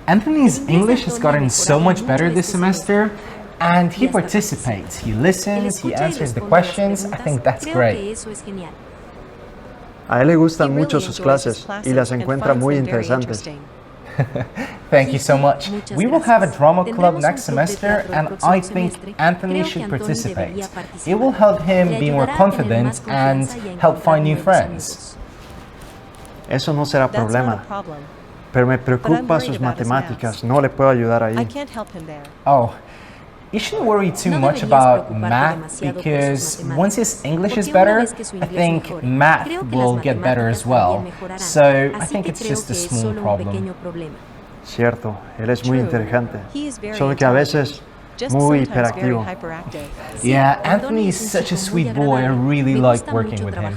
Anthony's English has gotten so much better this semester, and he participates. He listens, he answers the questions. I think that's great. A él le gustan mucho sus clases y las encuentra muy interesantes. Thank you so much. We will have a drama club next semester, and I think Anthony should participate. It will help him be more confident and help find new friends. Eso no será problema, pero me preocupa sus matemáticas. No le puedo ayudar ahí. Oh, you shouldn't worry too much about math, because once his English is better, I think math will get better as well. So I think it's just a small problem. Cierto, él es muy inteligente, solo que a veces muy hiperactivo. Yeah, Anthony is such a sweet boy. I really like working with him.